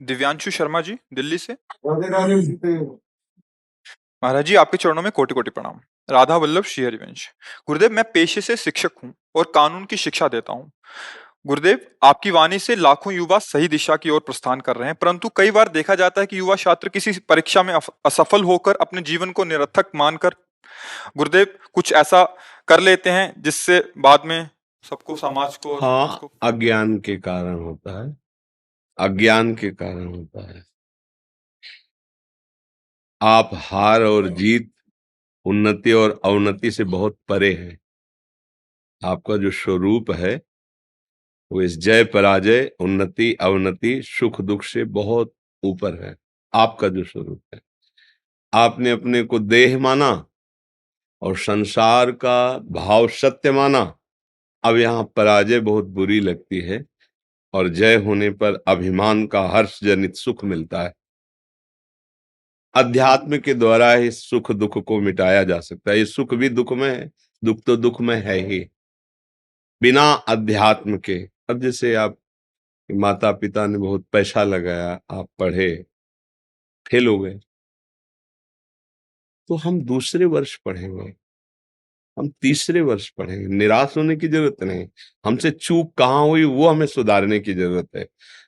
दिव्यांशु शर्मा जी, दिल्ली से। राधे राधे जी। महाराज जी, आपके चरणों में कोटि कोटि प्रणाम। राधा वल्लभ श्री हरिवंश। गुरुदेव, मैं पेशे से शिक्षक हूँ और कानून की शिक्षा देता हूँ। गुरुदेव, आपकी वाणी से लाखों युवा सही दिशा की ओर प्रस्थान कर रहे हैं, परंतु कई बार देखा जाता है कि युवा छात्र किसी परीक्षा में असफल होकर अपने जीवन को निरर्थक मानकर गुरुदेव कुछ ऐसा कर लेते हैं जिससे बाद में सबको, समाज को और देश हाँ, को। अज्ञान के कारण होता है। अज्ञान के कारण होता है। आप हार और जीत, उन्नति और अवनति से बहुत परे हैं। आपका जो स्वरूप है वो इस जय पराजय, उन्नति अवनति, सुख दुख से बहुत ऊपर है। आपका जो स्वरूप है, आपने अपने को देह माना और संसार का भाव सत्य माना। अब यहाँ पराजय बहुत बुरी लगती है और जय होने पर अभिमान का हर्ष जनित सुख मिलता है। अध्यात्म के द्वारा ही सुख दुख को मिटाया जा सकता है। ये सुख भी दुख में है, दुख तो दुख में है ही। बिना अध्यात्म के, अब जैसे आप माता पिता ने बहुत पैसा लगाया, आप पढ़े, फेल हो गए, तो हम दूसरे वर्ष पढ़ेंगे, हम तीसरे वर्ष पढ़ेंगे। निराश होने की जरूरत नहीं। हमसे चूक कहाँ हुई वो हमें सुधारने की जरूरत है।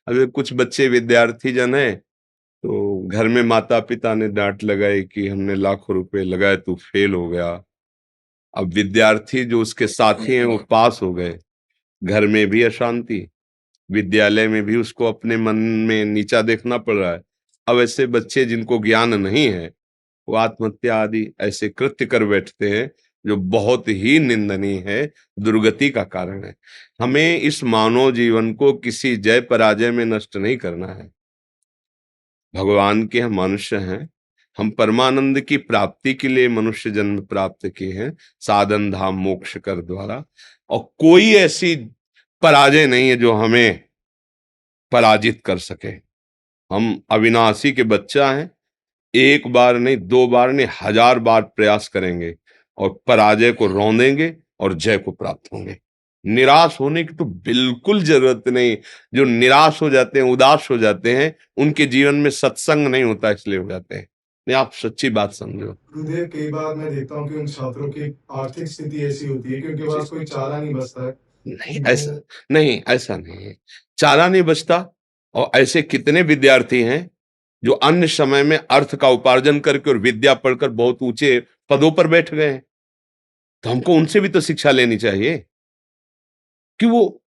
अब कुछ बच्चे विद्यार्थी जन है, तो घर में माता पिता ने डांट लगाई कि हमने लाखों रुपए लगाए, तू फेल हो गया। अब विद्यार्थी जो उसके साथी हैं वो पास हो गए, घर में भी अशांति, विद्यालय में भी उसको अपने मन में नीचा देखना पड़ रहा है। अब ऐसे बच्चे जिनको ज्ञान नहीं है वो आत्महत्या आदि ऐसे कृत्य कर बैठते हैं जो बहुत ही निंदनीय है, दुर्गति का कारण है। हमें इस मानव जीवन को किसी जय पराजय में नष्ट नहीं करना है। भगवान के हम मनुष्य हैं, हम परमानंद की प्राप्ति के लिए मनुष्य जन्म प्राप्त किए हैं, साधन धाम मोक्ष कर द्वारा। और कोई ऐसी पराजय नहीं है जो हमें पराजित कर सके। हम अविनाशी के बच्चा हैं, एक बार नहीं, दो बार नहीं, 1000 बार प्रयास करेंगे और पराजय को रौंदेंगे और जय को प्राप्त होंगे। निराश होने की तो बिल्कुल जरूरत नहीं। जो निराश हो जाते हैं, उदास हो जाते हैं, उनके जीवन में सत्संग नहीं होता, इसलिए हो जाते हैं। नहीं, आप सच्ची बात समझो। गुरुदेव, कई बार मैं देखता हूँ कि उन छात्रों की आर्थिक स्थिति ऐसी होती है कि उनके पास कोई चारा नहीं बचता है। नहीं, ऐसा नहीं, ऐसा नहीं है। चारा नहीं बचता। और ऐसे कितने विद्यार्थी हैं जो अन्य समय में अर्थ का उपार्जन करके और विद्या पढ़कर बहुत ऊंचे पदों पर बैठ गए हैं। तो हमको उनसे भी तो शिक्षा लेनी चाहिए कि वो,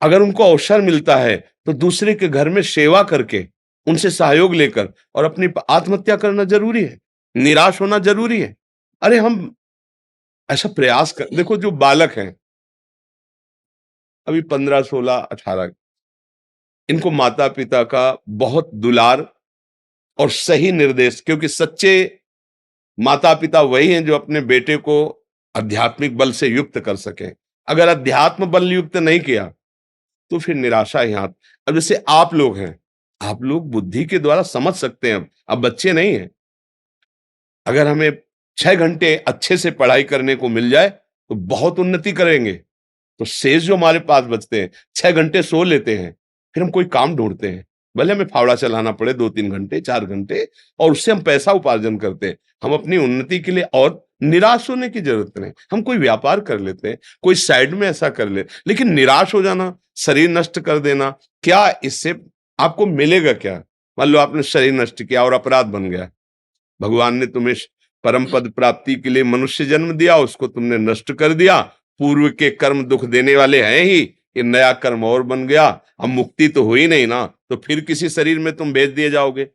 अगर उनको अवसर मिलता है तो दूसरे के घर में सेवा करके, उनसे सहयोग लेकर और अपनी आत्महत्या करना जरूरी है, निराश होना जरूरी है। अरे हम ऐसा प्रयास कर, देखो जो बालक हैं अभी 15, 16, 18, इनको माता पिता का बहुत दुलार और सही निर्देश, क्योंकि सच्चे माता पिता वही हैं जो अपने बेटे को आध्यात्मिक बल से युक्त कर सके। अगर अध्यात्म बल युक्त नहीं किया तो फिर निराशा ही हाथ। अब जैसे आप लोग हैं, आप लोग बुद्धि के द्वारा समझ सकते हैं, अब बच्चे नहीं हैं। अगर हमें 6 घंटे अच्छे से पढ़ाई करने को मिल जाए तो बहुत उन्नति करेंगे। तो शेष जो हमारे पास बचते हैं, 6 घंटे सो लेते हैं, फिर हम कोई काम ढूंढते हैं, भले हमें फावड़ा चलाना पड़े 2-3 घंटे 4 घंटे, और उससे हम पैसा उपार्जन करते हैं। हम अपनी उन्नति के लिए, और निराश होने की जरूरत नहीं। हम कोई व्यापार कर लेते हैं, कोई साइड में ऐसा कर ले, लेकिन निराश हो जाना, शरीर नष्ट कर देना, क्या इससे आपको मिलेगा क्या? मान लो आपने शरीर नष्ट किया और अपराध बन गया, भगवान ने तुम्हें परम पद प्राप्ति के लिए मनुष्य जन्म दिया, उसको तुमने नष्ट कर दिया। पूर्व के कर्म दुख देने वाले हैं ही, ये नया कर्म और बन गया, अब मुक्ति तो हुई नहीं ना, तो फिर किसी शरीर में तुम भेज दिए जाओगे।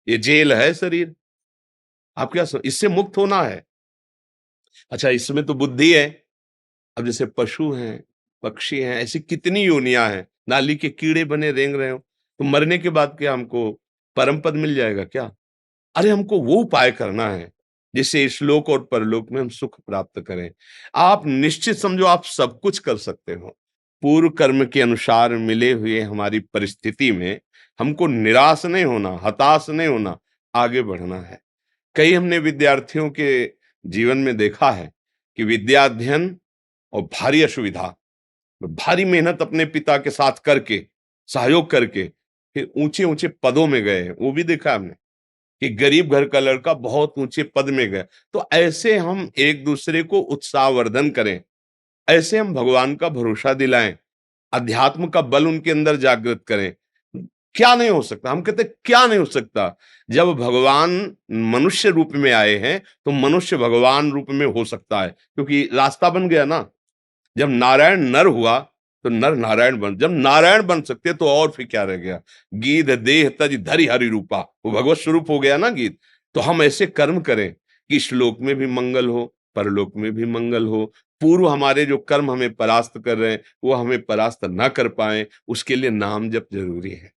ये जेल है शरीर, आप क्या इससे मुक्त होना है। अच्छा, इसमें तो बुद्धि है। अब जैसे पशु हैं, पक्षी हैं, ऐसी कितनी योनियां हैं, नाली के कीड़े बने रेंग रहे हो, तो मरने के बाद क्या हमको परम पद मिल जाएगा क्या? अरे हमको वो उपाय करना है जिससे इस लोक और परलोक में हम सुख प्राप्त करें। आप निश्चित समझो आप सब कुछ कर सकते हो। पूर्व कर्म के अनुसार मिले हुए हमारी परिस्थिति में हमको निराश नहीं होना, हताश नहीं होना, आगे बढ़ना है। कई हमने विद्यार्थियों के जीवन में देखा है कि विद्या अध्ययन और भारी असुविधा, भारी मेहनत अपने पिता के साथ करके, सहयोग करके फिर ऊंचे ऊंचे पदों में गए, वो भी देखा हमने कि गरीब घर का लड़का बहुत ऊंचे पद में गया। तो ऐसे हम एक दूसरे को उत्साहवर्धन करें, ऐसे हम भगवान का भरोसा दिलाएं, अध्यात्म का बल उनके अंदर जागृत करें। क्या नहीं हो सकता, हम कहते हैं क्या नहीं हो सकता। जब भगवान मनुष्य रूप में आए हैं तो मनुष्य भगवान रूप में हो सकता है, क्योंकि रास्ता बन गया ना। जब नारायण नर हुआ तो नर नारायण बन, जब नारायण बन सकते तो और फिर क्या रह गया। गीत देह तज धरि हरि रूपा, वो भगवत स्वरूप हो गया ना गीत। तो हम ऐसे कर्म करें कि श्लोक में भी मंगल हो, परलोक में भी मंगल हो। पूर्व हमारे जो कर्म हमें परास्त कर रहे हैं वो हमें परास्त ना कर पाए, उसके लिए नाम जप जरूरी है।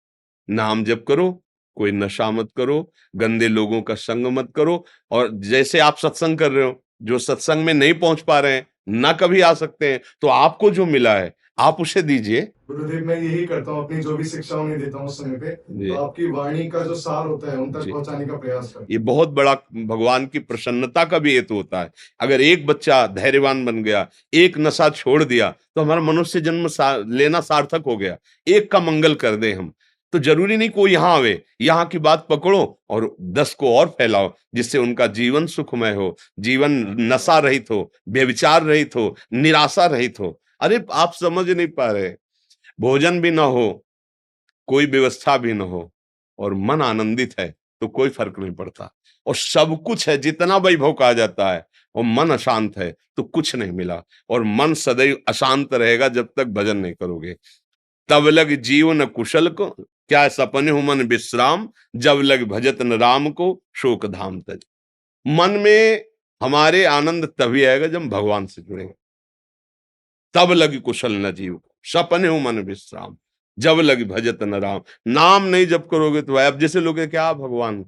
नाम जप करो, कोई नशा मत करो, गंदे लोगों का संग मत करो। और जैसे आप सत्संग कर रहे हो, जो सत्संग में नहीं पहुंच पा रहे हैं, ना कभी आ सकते हैं, तो आपको जो मिला है आप उसे दीजिए। गुरुदेव, मैं यही करता हूँ, अपनी जो भी शिक्षा उन्हें देता हूँ उस समय पे, जी तो आपकी वाणी का जो सार होता है उन तक जी, पहुंचाने का प्रयास करता ये बहुत बड़ा भगवान की प्रसन्नता का भी हेतु होता है। अगर एक बच्चा धैर्यवान बन गया, एक नशा छोड़ दिया, तो हमारा मनुष्य जन्म लेना सार्थक हो गया। एक का मंगल कर दे हम, तो जरूरी नहीं कोई यहाँ आवे, यहाँ की बात पकड़ो और 10 को और फैलाओ, जिससे उनका जीवन सुखमय हो, जीवन नशा रहित हो, व्यभिचार रहित हो, निराशा रहित हो। अरे आप समझ नहीं पा रहे, भोजन भी ना हो, कोई व्यवस्था भी ना हो, और मन आनंदित है तो कोई फर्क नहीं पड़ता। और सब कुछ है, जितना वैभव कहा जाता है, और मन अशांत है तो कुछ नहीं मिला। और मन सदैव अशांत रहेगा जब तक भजन नहीं करोगे। तब लग जीवन कुशल को, क्या सपने हो मन विश्राम, जब लग भजत न राम को शोक धाम तज। मन में हमारे आनंद तभी आएगा जब हम भगवान से जुड़ेंगे। तब लग कुशल न जीव, सपने हो मन विश्राम, जब लग भजत न राम। नाम नहीं जब करोगे तो अब जैसे लोग हैं, क्या भगवान,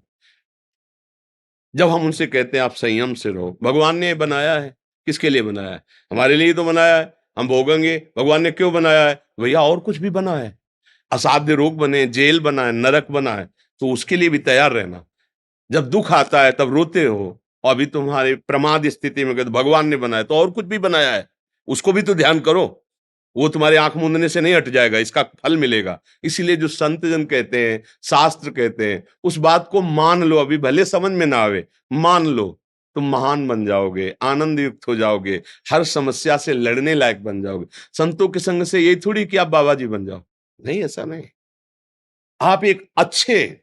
जब हम उनसे कहते हैं आप संयम से रहो, भगवान ने बनाया है, किसके लिए बनाया है? हमारे लिए तो बनाया है, हम भोगेंगे। भगवान ने क्यों बनाया है? भैया और कुछ भी बना है, असाध्य रोग बने, जेल बना है, नरक बना है, तो उसके लिए भी तैयार रहना। जब दुख आता है तब रोते हो, और अभी तुम्हारे प्रमाद स्थिति में गए तो भगवान ने बनाया, तो और कुछ भी बनाया है, उसको भी तो ध्यान करो। वो तुम्हारे आंख मूंदने से नहीं हट जाएगा, इसका फल मिलेगा। इसीलिए जो संत जन कहते हैं, शास्त्र कहते हैं, उस बात को मान लो। अभी भले समझ में ना आवे, मान लो, तुम महान बन जाओगे, आनंद युक्त हो जाओगे, हर समस्या से लड़ने लायक बन जाओगे। संतों के संग से यही थोड़ी कि आप बाबा जी बन जाओ, नहीं, ऐसा नहीं। आप एक अच्छे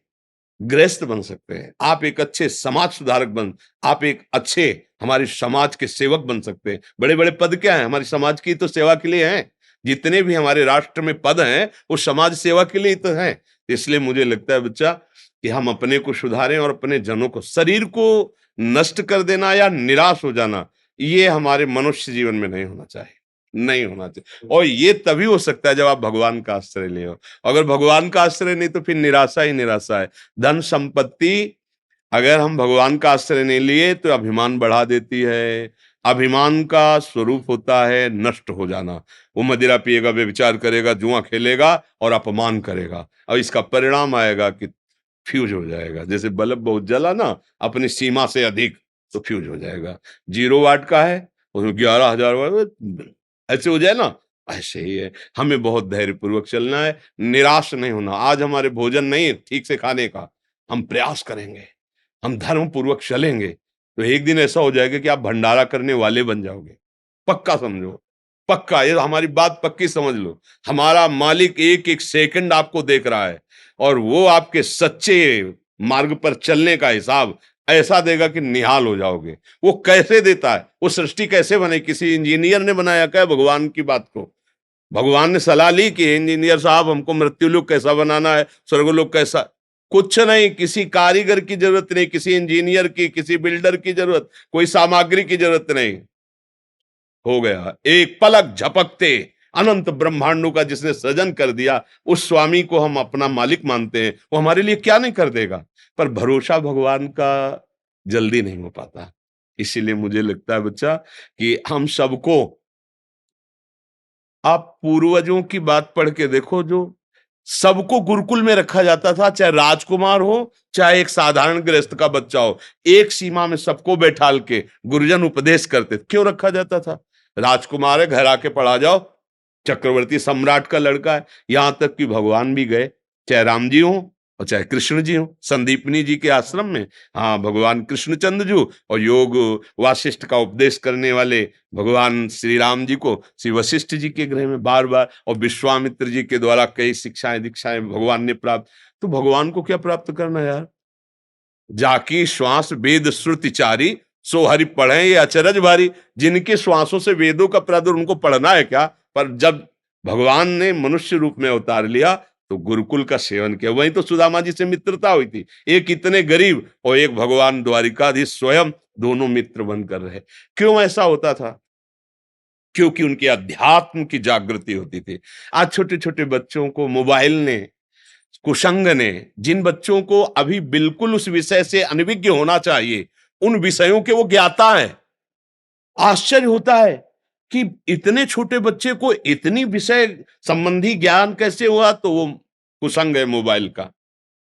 गृहस्थ बन सकते हैं, आप एक अच्छे समाज सुधारक आप एक अच्छे हमारे समाज के सेवक बन सकते हैं। बड़े बड़े पद क्या है, हमारी समाज की तो सेवा के लिए हैं। जितने भी हमारे राष्ट्र में पद हैं वो समाज सेवा के लिए ही तो हैं। इसलिए मुझे लगता है बच्चा कि हम अपने को सुधारें और अपने जनों को, शरीर को नष्ट कर देना या निराश हो जाना, ये हमारे मनुष्य जीवन में नहीं होना चाहिए, नहीं होना चाहिए। और ये तभी हो सकता है जब आप भगवान का आश्रय ले हो। अगर भगवान का आश्रय नहीं तो फिर निराशा ही निराशा है। धन संपत्ति अगर हम भगवान का आश्रय नहीं लिए तो अभिमान बढ़ा देती है। अभिमान का स्वरूप होता है नष्ट हो जाना। वो मदिरा पिएगा, व्यभिचार करेगा, जुआ खेलेगा और अपमान करेगा, और इसका परिणाम आएगा कि फ्यूज हो जाएगा। जैसे बल्ब बहुत जला ना अपनी सीमा से अधिक, तो फ्यूज हो जाएगा। 0 वाट का है, उसमें 11,000 वाट ऐसे हो जाए ना, ऐसे ही है। हमें बहुत धैर्य पूर्वक चलना है, निराश नहीं होना। आज हमारे भोजन नहीं है ठीक से खाने का, हम प्रयास करेंगे, हम धर्म पूर्वक चलेंगे, तो एक दिन ऐसा हो जाएगा कि आप भंडारा करने वाले बन जाओगे। पक्का समझो, पक्का, ये हमारी बात पक्की समझ लो। हमारा मालिक एक एक सेकंड आपको देख रहा है, और वो आपके सच्चे मार्ग पर चलने का हिसाब ऐसा देगा कि निहाल हो जाओगे। वो कैसे देता है, वो सृष्टि कैसे बने, किसी इंजीनियर ने बनाया क्या भगवान की बात को? भगवान ने सलाह ली कि इंजीनियर साहब हमको मृत्युलोक कैसा बनाना है, स्वर्गलोक कैसा? कुछ नहीं, किसी कारीगर की जरूरत नहीं, किसी इंजीनियर की, किसी बिल्डर की जरूरत, कोई सामग्री की जरूरत नहीं। हो गया, एक पलक झपकते अनंत ब्रह्मांडों का जिसने सृजन कर दिया, उस स्वामी को हम अपना मालिक मानते हैं। वो हमारे लिए क्या नहीं कर देगा, पर भरोसा भगवान का जल्दी नहीं हो पाता। इसीलिए मुझे लगता है बच्चा कि हम सबको, आप पूर्वजों की बात पढ़ के देखो, जो सबको गुरुकुल में रखा जाता था, चाहे राजकुमार हो चाहे एक साधारण गृहस्थ का बच्चा हो, एक सीमा में सबको बैठाल के गुरुजन उपदेश करते। क्यों रखा जाता था? राजकुमार है, घर आके पढ़ा जाओ, चक्रवर्ती सम्राट का लड़का है। यहां तक कि भगवान भी गए, चाहे राम जी हो और चाहे कृष्ण जी हो। संदीपनी जी के आश्रम में हाँ भगवान कृष्णचंद्र जी और योग वासिष्ठ का उपदेश करने वाले भगवान श्री राम जी को श्री वशिष्ठ जी के गृह में बार बार, और विश्वामित्र जी के द्वारा कई शिक्षाएं दीक्षाएं भगवान ने प्राप्त। तो भगवान को क्या प्राप्त करना यार? जाकी श्वास वेद श्रुति चारी, सो हरि पढ़े ये अचरज भारी। जिनके श्वासों से वेदों का प्रादुर्भाव उनको पढ़ना है क्या? पर जब भगवान ने मनुष्य रूप में अवतार लिया तो गुरुकुल का सेवन किया। वहीं तो सुदामा जी से मित्रता हुई थी। एक इतने गरीब और एक भगवान द्वारिकाधीश स्वयं, दोनों मित्र बनकर रहे। क्यों ऐसा होता था? क्योंकि उनके अध्यात्म की जागृति होती थी। आज छोटे छोटे बच्चों को मोबाइल ने, कुसंग ने, जिन बच्चों को अभी बिल्कुल उस विषय से अनभिज्ञ होना चाहिए, उन विषयों के वो ज्ञाता है। आश्चर्य होता है कि इतने छोटे बच्चे को इतनी विषय संबंधी ज्ञान कैसे हुआ? तो वो कुसंग है मोबाइल का।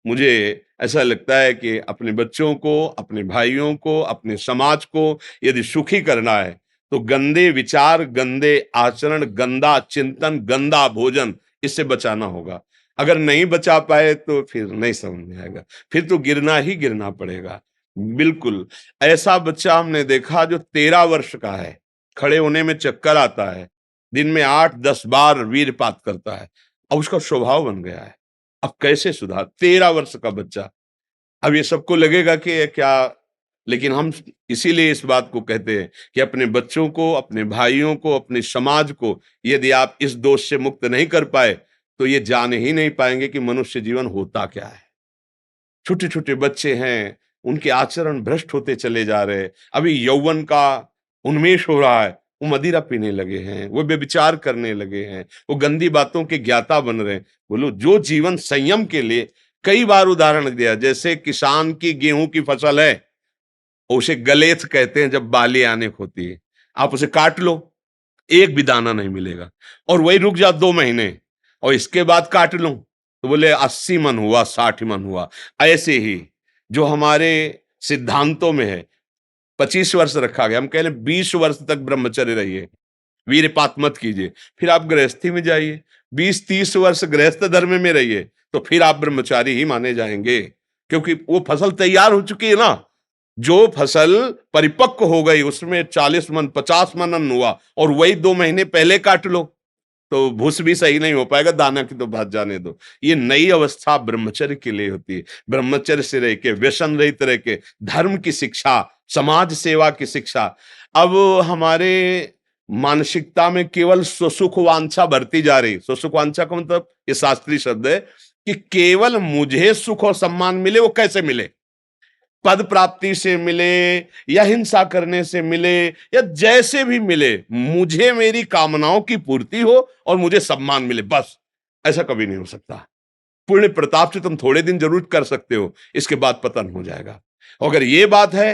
मुझे ऐसा लगता है कि अपने बच्चों को, अपने भाइयों को, अपने समाज को यदि सुखी करना है तो गंदे विचार, गंदे आचरण, गंदा चिंतन, गंदा भोजन, इससे बचाना होगा। अगर नहीं बचा पाए तो फिर नहीं समझ में आएगा, फिर तो गिरना ही गिरना पड़ेगा। बिल्कुल ऐसा बच्चा हमने देखा जो 13 वर्ष का है, खड़े होने में चक्कर आता है, दिन में 8-10 बार वीरपात करता है, अब उसका स्वभाव बन गया है। अब कैसे सुधार? 13 वर्ष का बच्चा। अब ये सबको लगेगा कि ये क्या, लेकिन हम इसीलिए इस बात को कहते हैं कि अपने बच्चों को, अपने भाइयों को, अपने समाज को यदि आप इस दोष से मुक्त नहीं कर पाए तो ये जान ही नहीं पाएंगे कि मनुष्य जीवन होता क्या है। छोटे छोटे बच्चे हैं, उनके आचरण भ्रष्ट होते चले जा रहे हैं। अभी यौवन का उन्मेष हो रहा है, वो मदिरा पीने लगे हैं, वो व्यभिचार करने लगे हैं, वो गंदी बातों के ज्ञाता बन रहे हैं। बोलो, जो जीवन संयम के लिए, कई बार उदाहरण दिया, जैसे किसान की गेहूं की फसल है, उसे गलेथ कहते हैं जब बाली आने को होती है, आप उसे काट लो, एक भी दाना नहीं मिलेगा, और वही रुक जा 2 महीने और इसके बाद काट लो तो बोले 80 मन हुआ, 60 मन हुआ। ऐसे ही जो हमारे सिद्धांतों में है 25 वर्ष रखा गया, हम कह रहे 20 वर्ष तक ब्रह्मचर्य रहिए, वीरपात मत कीजिए, फिर आप गृहस्थी में जाइए, 20-30 वर्ष गृहस्थ धर्म में रहिए, तो फिर आप ब्रह्मचारी ही माने जाएंगे, क्योंकि वो फसल तैयार हो चुकी है ना। जो फसल परिपक्व हो गई उसमें 40 मन 50 मन अन्न हुआ, और वही 2 महीने पहले काट लो तो भूस भी सही नहीं हो पाएगा, दाना की तो बात जाने दो। ये नई अवस्था ब्रह्मचर्य के लिए होती है। ब्रह्मचर्य से रह के, व्यसन रहित रह के, धर्म की शिक्षा, समाज सेवा की शिक्षा। अब हमारे मानसिकता में केवल स्वसुख वांछा बढ़ती जा रही। स्वसुख वांछा का मतलब, ये शास्त्रीय शब्द है कि केवल मुझे सुख और सम्मान मिले। वो कैसे मिले? पद प्राप्ति से मिले, या हिंसा करने से मिले, या जैसे भी मिले, मुझे मेरी कामनाओं की पूर्ति हो और मुझे सम्मान मिले, बस। ऐसा कभी नहीं हो सकता। पुण्य प्रताप से तुम थोड़े दिन जरूर कर सकते हो, इसके बाद पतन हो जाएगा। अगर ये बात है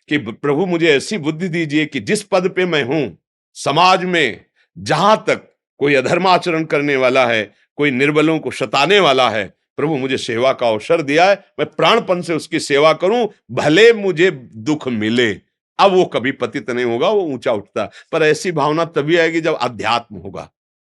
कि प्रभु मुझे ऐसी बुद्धि दीजिए कि जिस पद पे मैं हूं, समाज में जहां तक कोई अधर्माचरण करने वाला है, कोई निर्बलों को सताने वाला है, प्रभु मुझे सेवा का अवसर दिया है, मैं प्राणपन से उसकी सेवा करूं, भले मुझे दुख मिले। अब वो कभी पतित नहीं होगा, वो ऊंचा उठता। पर ऐसी भावना तभी आएगी जब अध्यात्म होगा,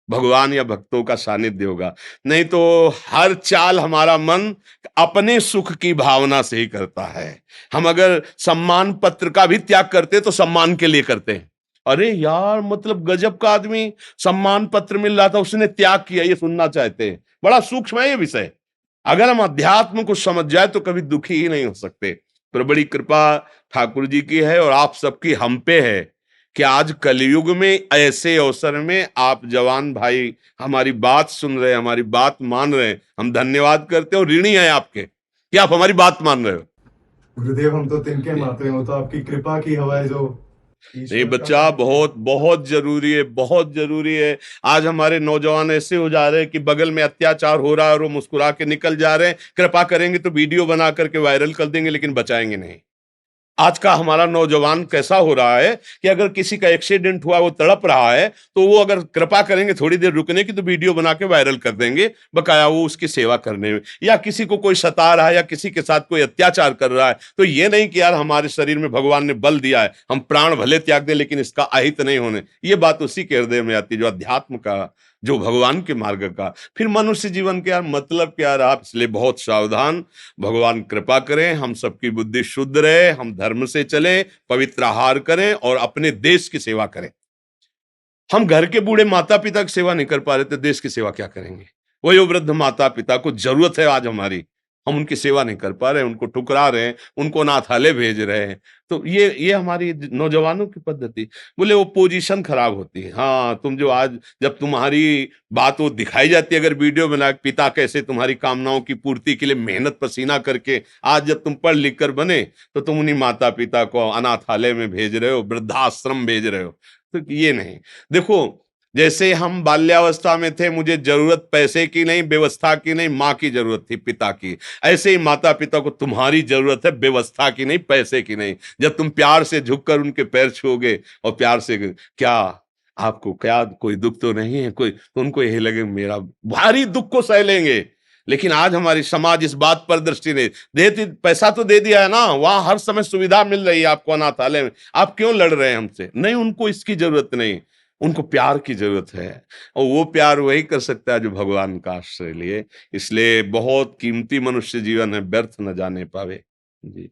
भगवान या भक्तों का सानिध्य होगा। नहीं तो हर चाल हमारा मन अपने सुख की भावना से ही करता है। हम अगर सम्मान पत्र का भी त्याग करते तो सम्मान के लिए करते हैं। अरे यार, मतलब गजब का आदमी, सम्मान पत्र मिल रहा था, उसने त्याग किया, ये सुनना चाहते हैं। बड़ा सूक्ष्म है ये विषय। अगर हम अध्यात्म को समझ जाए तो कभी दुखी ही नहीं हो सकते। पर बड़ी कृपा ठाकुर जी की है और आप सबकी हम पे है कि आज कलयुग में ऐसे अवसर में आप जवान भाई हमारी बात सुन रहे हैं, हमारी बात मान रहे हैं। हम धन्यवाद करते हैं और ऋणी हैं आपके कि आप हमारी बात मान रहे हो। गुरुदेव, हम तो तिनके मात्र हैं, वो तो आपकी कृपा की हवा है जो नहीं बच्चा, बहुत बहुत जरूरी है, बहुत जरूरी है। आज हमारे नौजवान ऐसे हो जा रहे हैं कि बगल में अत्याचार हो रहा है और वो मुस्कुरा के निकल जा रहे हैं। कृपा करेंगे तो वीडियो बना करके वायरल कर देंगे, लेकिन बचाएंगे नहीं। आज का हमारा नौजवान कैसा हो रहा है कि अगर किसी का एक्सीडेंट हुआ, वो तड़प रहा है, तो वो अगर कृपा करेंगे थोड़ी देर रुकने की तो वीडियो बना के वायरल कर देंगे, बकाया वो उसकी सेवा करने में। या किसी को कोई सता रहा है या किसी के साथ कोई अत्याचार कर रहा है, तो ये नहीं कि यार हमारे शरीर में भगवान ने बल दिया है, हम प्राण भले त्याग दें लेकिन इसका अहित नहीं होने। ये बात उसी के हृदय में आती है जो अध्यात्म का जो भगवान के मार्ग का, फिर मनुष्य जीवन के यार मतलब क्या रहा। इसलिए बहुत सावधान, भगवान कृपा करें, हम सबकी बुद्धि शुद्ध रहे, हम धर्म से चले, पवित्र आहार करें और अपने देश की सेवा करें। हम घर के बूढ़े माता पिता की सेवा नहीं कर पा रहे तो देश की सेवा क्या करेंगे। वही वृद्ध माता पिता को जरूरत है आज हमारी, हम उनकी सेवा नहीं कर पा रहे, उनको ठुकरा रहे हैं, उनको अनाथालय भेज रहे हैं। तो ये हमारी नौजवानों की पद्धति। बोले वो पोजीशन खराब होती है। हाँ, तुम जो आज जब तुम्हारी बात वो दिखाई जाती है, अगर वीडियो बना पिता कैसे तुम्हारी कामनाओं की पूर्ति के लिए मेहनत पसीना करके आज जब तुम पढ़ लिख कर बने, तो तुम उन्हीं माता पिता को अनाथालय में भेज रहे हो, वृद्धाश्रम भेज रहे हो। तो ये नहीं। देखो, जैसे हम बाल्यावस्था में थे, मुझे जरूरत पैसे की नहीं, व्यवस्था की नहीं, माँ की जरूरत थी, पिता की। ऐसे ही माता पिता को तुम्हारी जरूरत है, व्यवस्था की नहीं, पैसे की नहीं। जब तुम प्यार से झुककर उनके पैर छूओगे और प्यार से, क्या आपको क्या कोई दुख तो नहीं है कोई, तो उनको यही लगे मेरा भारी दुख को सह लेंगे। लेकिन आज हमारी समाज इस बात पर दृष्टि नहीं देती। पैसा तो दे दिया है ना, वहां हर समय सुविधा मिल रही है आपको अनाथालय में, आप क्यों लड़ रहे हैं हमसे? नहीं, उनको इसकी जरूरत नहीं, उनको प्यार की जरूरत है। और वो प्यार वही कर सकता है जो भगवान का आश्रय लिए। इसलिए बहुत कीमती मनुष्य जीवन है, व्यर्थ न जाने पावे। जी।